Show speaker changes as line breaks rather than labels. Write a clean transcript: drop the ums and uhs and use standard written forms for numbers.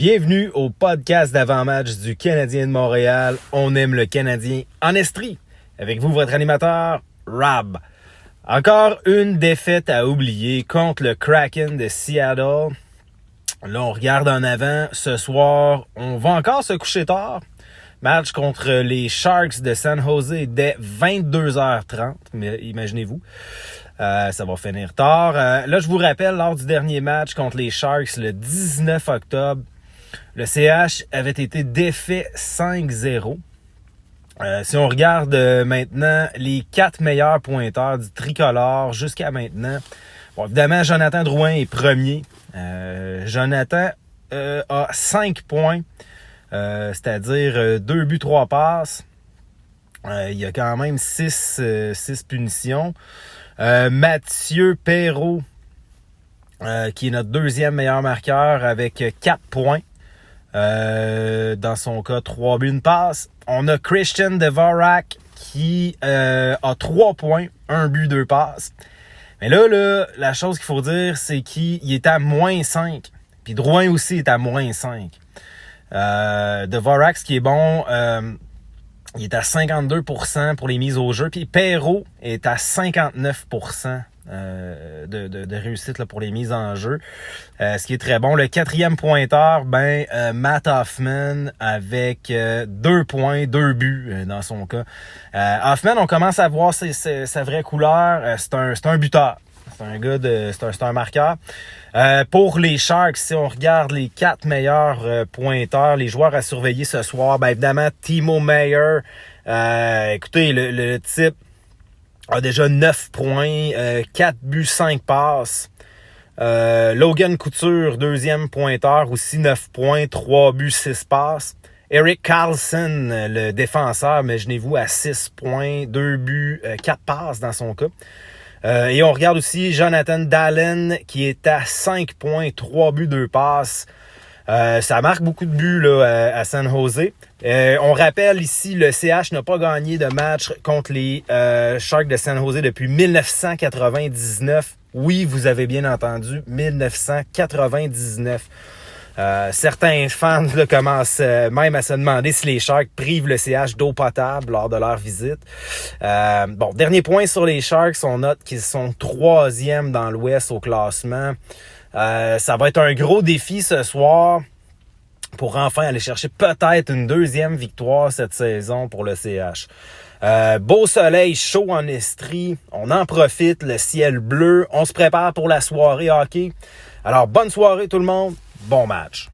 Bienvenue au podcast d'avant-match du Canadien de Montréal. On aime le Canadien en Estrie. Avec vous, votre animateur, Rob. Encore une défaite à oublier contre le Kraken de Seattle. Là, on regarde en avant. Ce soir, on va encore se coucher tard. Match contre les Sharks de San Jose dès 22h30. Mais imaginez-vous. Ça va finir tard. Là, je vous rappelle, lors du dernier match contre les Sharks, le 19 octobre, le CH avait été défait 5-0. Si on regarde maintenant les 4 meilleurs pointeurs du tricolore jusqu'à maintenant, bon, évidemment, Jonathan Drouin est premier. Jonathan a 5 points, c'est-à-dire 2 buts, 3 passes. Il y a quand même 6 punitions. Mathieu Perreault, qui est notre deuxième meilleur marqueur avec 4 points. Dans son cas, 3 buts, 1 passe. On a Christian Dvorak qui a 3 points, 1 but, 2 passes. Mais là, la chose qu'il faut dire, c'est qu'il est à moins 5. Puis Drouin aussi est à moins 5. Dvorak, ce qui est bon, il est à 52% pour les mises au jeu. Puis Perreault est à 59% de réussite là, pour les mises en jeu. Ce qui est très bon. Le quatrième pointeur, Matt Hoffman avec 2 points, 2 buts dans son cas. Hoffman, on commence à voir sa vraie couleur. C'est un buteur. C'est un gars c'est un marqueur. Pour les Sharks, si on regarde les 4 meilleurs pointeurs, les joueurs à surveiller ce soir, évidemment, Timo Meier. Écoutez, le type a déjà 9 points, 4 buts, 5 passes. Logan Couture, deuxième pointeur, aussi 9 points, 3 buts, 6 passes. Erik Karlsson, le défenseur, imaginez-vous, à 6 points, 2 buts, 4 passes dans son cas. Et on regarde aussi Jonathan Dahlen qui est à 5 points, 3 buts, 2 passes. Ça marque beaucoup de buts là, à San Jose. On rappelle ici, le CH n'a pas gagné de match contre les Sharks de San Jose depuis 1999. Oui, vous avez bien entendu, 1999. Certains fans là, commencent même à se demander si les Sharks privent le CH d'eau potable lors de leur visite. Dernier point sur les Sharks, on note qu'ils sont 3e dans l'Ouest au classement. Ça va être un gros défi ce soir pour enfin aller chercher peut-être une 2e victoire cette saison pour le CH. Beau soleil, chaud en Estrie, on en profite, le ciel bleu, on se prépare pour la soirée hockey. Alors bonne soirée tout le monde, bon match.